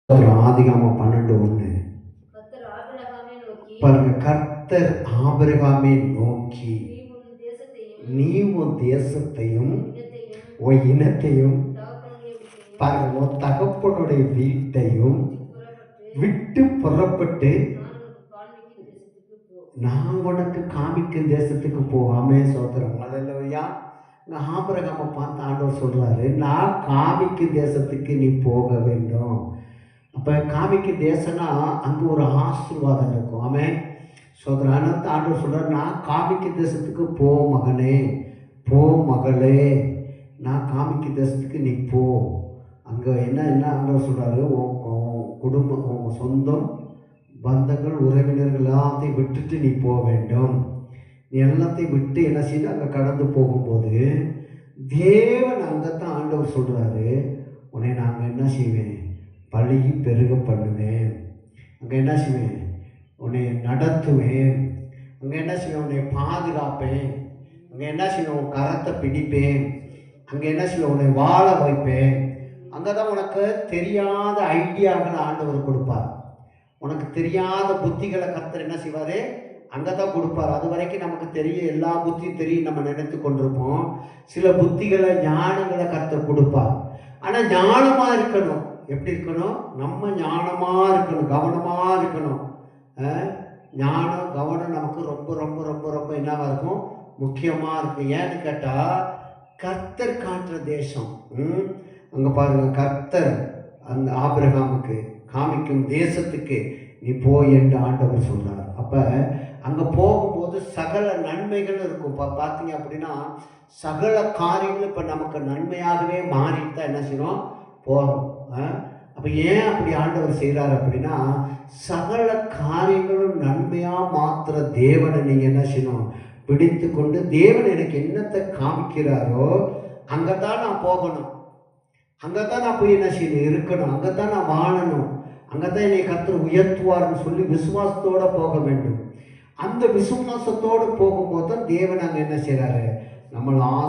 ஆதிகாமம் 12:1 பாருங்க. கர்த்தர் ஆபிரகாமை நோக்கி, நீ உன் தேசத்தையும் உன் இனத்தையும் பாருங்க, உன் தகப்பனுடைய வீட்டையும் விட்டு புறப்பட்டு நான் உனக்கு காமிக்கும் தேசத்துக்கு போகாமே சோதரம். அல்லேலூயா. ஆபிரகாமை பார்த்து ஆண்டவர் சொல்றாரு, நான் காமிக்கும் தேசத்துக்கு நீ போக வேண்டும். அப்போ காமிக்கும் தேசம்னா அங்கே ஒரு ஆசீர்வாதம் இருக்கும். ஆமென் சோதரன். அதனால ஆண்டவர் சொல்றாரு, நான் காமிக்கும் தேசத்துக்கு போ மகனே, போ மகளே, நான் காமிக்கும் தேசத்துக்கு நீ போ. அங்கே என்ன ஆண்டவர் சொல்றாரு, குடும்பம், உன் சொந்தம் பந்தங்கள் உறவினர்கள் எல்லாத்தையும் விட்டுட்டு நீ போக வேண்டும். நீ எல்லாத்தையும் விட்டு என்ன செய்யணும், அங்கே கடந்து போகும்போது தேவன் அங்கே தான் ஆண்டவர் சொல்கிறாரு, உன்னை நாங்கள் என்ன செய்வேன், பழகி பெருக பண்ணுவேன். அங்கே என்ன செய்வேன், உன்னை நடத்துவேன். அங்கே என்ன செய்வேன், உன்னை பாதுகாப்பேன். அங்கே என்ன செய்வேன், உன் கரத்தை பிடிப்பேன். அங்கே என்ன செய்வேன், உன்னை வாழ வைப்பேன். அங்கே தான் உனக்கு தெரியாத ஐடியாக்களை ஆண்டவர் கொடுப்பார். உனக்கு தெரியாத புத்திகளை கர்த்தர் என்ன செய்வார், அங்கே தான் கொடுப்பார். அது வரைக்கும் நமக்கு தெரியும், எல்லா புத்தியும் தெரியும் நம்ம நினைத்து கொண்டிருப்போம். சில புத்திகளை ஞானங்களை கர்த்தர் கொடுப்பார். ஆனால் ஞானமாக இருக்கணும். எப்படி இருக்கணும், நம்ம ஞானமாக இருக்கணும், கவனமாக இருக்கணும். ஞானம் கவனம் நமக்கு ரொம்ப ரொம்ப ரொம்ப ரொம்ப என்னவாக இருக்கும், முக்கியமாக இருக்கும். ஏன்னு கேட்டால் கர்த்தர் காட்டுற தேசம். அங்கே பாருங்கள், கர்த்தர் அந்த ஆபிரகாமுக்கு காமிக்கும் தேசத்துக்கு நீ போய் என்று ஆண்டவர் சொல்கிறார். அப்போ அங்கே போகும்போது சகல நன்மைகள் இருக்கும். பார்த்தீங்க அப்படின்னா சகல காரியங்களும் இப்போ நமக்கு நன்மையாகவே மாறிட்டு தான் என்ன செய்யணும், போகிறோம். அப்போ ஏன் அப்படி ஆண்டவர் செய்கிறார் அப்படின்னா, சகல காரியங்களும் நன்மையாக மாத்திர தேவனை நீங்கள் என்ன செய்யணும், பிடித்து கொண்டு தேவன் எனக்கு என்னத்தை காமிக்கிறாரோ அங்கே தான் நான் போகணும். அங்கே தான் நான் போய் என்ன செய்யணும், இருக்கணும். அங்கே தான் நான் வாழணும். அங்கே தான் என்னை கர்த்தர் உயர்த்துவார்னு சொல்லி விசுவாசத்தோடு போக வேண்டும். அந்த விசுவாசத்தோடு போகும்போது தான் தேவன் அங்கே என்ன செய்கிறாரு, நம்மளை